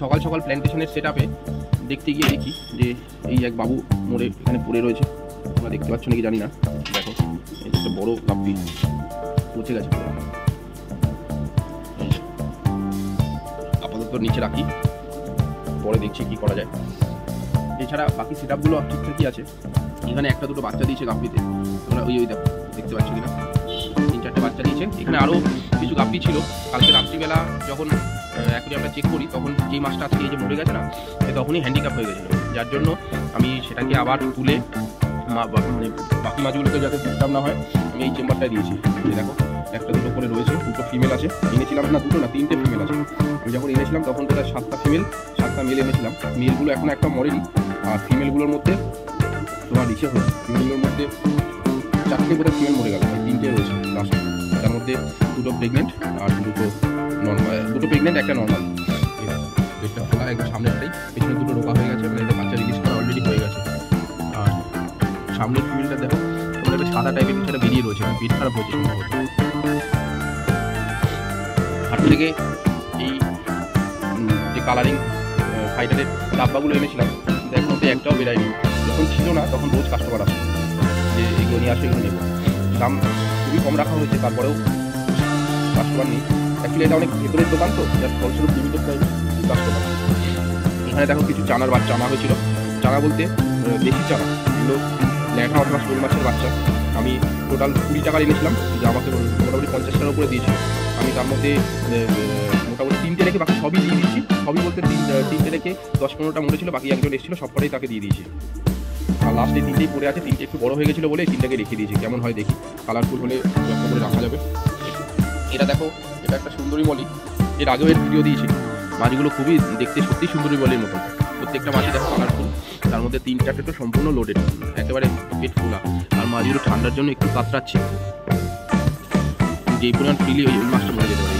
সকাল সকাল প্ল্যান্টেশনের সেট আপে দেখতে গিয়ে দেখি যে এই এক বাবু মোড়ে এখানে পড়ে রয়েছে। তোমরা দেখতে পাচ্ছ নাকি জানি না, দেখো এই একটা বড় গাপ্পি পচে গেছে। আপাতত নিচে রাখি, পরে দেখছি কি করা যায়। এছাড়া বাকি সেট আপগুলো ঠিকঠাকই আছে। এখানে একটা দুটো বাচ্চা দিয়েছে গাপ্পিতে, তোমরা ওই দেখো দেখতে পাচ্ছ কিনা, 3-4টে বাচ্চা দিয়েছে। এখানে আরও কিছু গাপ্পি ছিল। কালকে রাত্রিবেলা যখন অ্যাকুয়ারিয়ামটা চেক করি তখন যেই মাছটা আজকে এই যে মরে গেছে না, তখনই হ্যান্ডিক্যাপ হয়ে গেছিলো, যার জন্য আমি সেটাকে আবার তুলে মানে বাকি মাছগুলোকে যাতে ডিস্টার্ব না হয় আমি এই চেম্বারটায় দিয়েছি। দেখো একটা দুটো করে রয়েছে, দুটো ফিমেল আছে। এনেছিলাম না দুটো না 3টে ফিমেল আছে। আমি যখন এনেছিলাম তখন তো 7টা ফিমেল 7টা মেল এনেছিলাম। মেলগুলো এখন একটা মরেনি, আর ফিমেলগুলোর মধ্যে তোমার রিসে হয়েছে। ফিমেলগুলোর মধ্যে 4টে বোধহয় ফিমেল মরে গেল, 3টে রয়েছে লাস্ট। তার মধ্যে দুটো প্রেগনেন্ট আর দুটো নর্মাল, দুটো প্রেগনেন্ট একটা নর্মাল। পেটটা খোলা একদম সামনেরটাই, পেছনে দুটো রোগা হয়ে গেছে, মানে এদের বাচ্চা রিলিজ করা অলরেডি হয়ে গেছে। আর সামনের ফিমেলটা দেখো তোমার একটা সাদা টাইপের কিছুটা বেরিয়ে রয়েছে, পেট খারাপ হয়েছে সম্ভবত। হাট থেকে এই যে কালারিং ফাইটারের ডাব্বাগুলো এনেছিলাম, এখন তো একটাও বেরায়নি। যখন ছিল না তখন রোজ কাস্টমার আসে যে এগুলো নিয়ে আসে, এগুলো নেব। দাম খুবই কম রাখা হয়েছে, তারপরেও কাস্টমার নেই। অ্যাকচুয়ালি এটা অনেক ভেতরের দোকান তো, যার ফলস্বরূপ লিমিটেড প্রাইস কাস্টমার। এখানে দেখো কিছু চানার বাচ্চা আনা হয়েছিল। চানা বলতে দেশি চানা, এগুলো ল্যাঠা অথবা শোল মাছের বাচ্চা। আমি টোটাল 20 টাকার এনেছিলাম, যা আমাকে মোটামুটি 50 টাকার উপরে দিয়েছিল। আমি তার মধ্যে মোটামুটি 3টে রেখে বাকি সবই দিয়ে দিয়েছি। সবই বলতে 3টে রেখে 10-15টা মরেছিল, বাকি একজন এসেছিলো, সবটাই তাকে দিয়ে দিয়েছি। আর লাস্টে 3টেই পড়ে আছে, 3টে একটু বড় হয়ে গেছিলো বলে 3টাকে রেখে দিয়েছি। কেমন হয় দেখি, কালারফুল হলে যত্ন করে রাখা যাবে। এটা দেখো, এটা একটা সুন্দরী মলি। এর আগেও এর ভিডিও দিয়েছি। মাছগুলো খুবই দেখতে সত্যি সুন্দরী মলির মতো। প্রত্যেকটা মাছই দেখো কালারফুল, তার মধ্যে 3-4টে তো সম্পূর্ণ লোডেড, একেবারে পেট ফুলা। আর মাছগুলো ঠান্ডার জন্য একটু কাতরাচ্ছে, যেই পরিমাণ ফ্রিলি ওই মাছটা মরে যেতে পারে।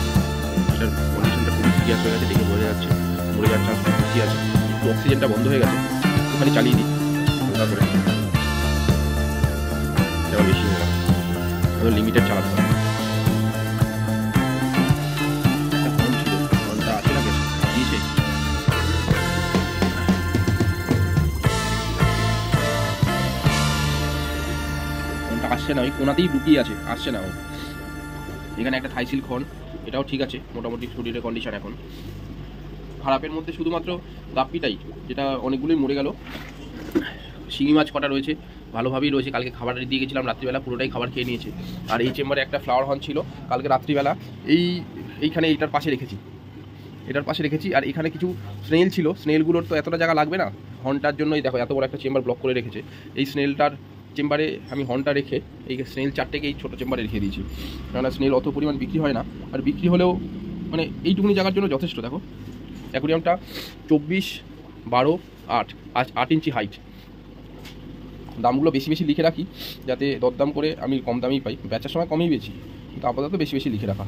এটার কন্ডিশনটা খুবই সিরিয়াস হয়ে গেছে, দেখে বোঝা যাচ্ছে মরে যাওয়ার চান্স বেশি আছে। একটু অক্সিজেনটা বন্ধ হয়ে গেছে, ওখানে চালিয়ে দিই হালকা করে, এটা বেশি হয়ে গেছে, লিমিটেড চালাতে হবে। আসছে না, ওই কোনাতেই লুকিয়ে আছে, আসছে না ও। এখানে একটা থাইসিল খন, এটাও ঠিক আছে, মোটামুটি শরীরের কন্ডিশন এখন। খারাপের মধ্যে শুধুমাত্র গাপ্পিটাই, যেটা অনেকগুলোই মরে গেল। শিঙি মাছ কটা রয়েছে, ভালোভাবেই রয়েছে। কালকে খাবার দিয়ে গেছিলাম, রাত্রিবেলা পুরোটাই খাবার খেয়ে নিয়েছে। আর এই চেম্বারে একটা ফ্লাওয়ার হর্ন ছিল, কালকে রাত্রিবেলা এইখানে এটার পাশে রেখেছি। আর এখানে কিছু স্নেল ছিল, স্নেলগুলোর তো এতটা জায়গা লাগবে না হর্নটার জন্য। এই দেখো এত বড় একটা চেম্বার ব্লক করে রেখেছে। এই স্নেলটার চেম্বারে আমি হর্নটা রেখে এই স্নেল 4টেকে এই ছোটো চেম্বারে রেখে দিয়েছি, কেননা স্নেল অত পরিমাণ বিক্রি হয় না। আর বিক্রি হলেও মানে এইটুকুনি জায়গার জন্য যথেষ্ট। দেখো অ্যাকুয়ারিয়ামটা 24-12-8 ইঞ্চি হাইট। দামগুলো বেশি বেশি লিখে রাখি, যাতে দরদাম করে আমি কম দামেই পাই। বেচার সময় কমই বেচি, কিন্তু আপাতত বেশি বেশি লিখে রাখা।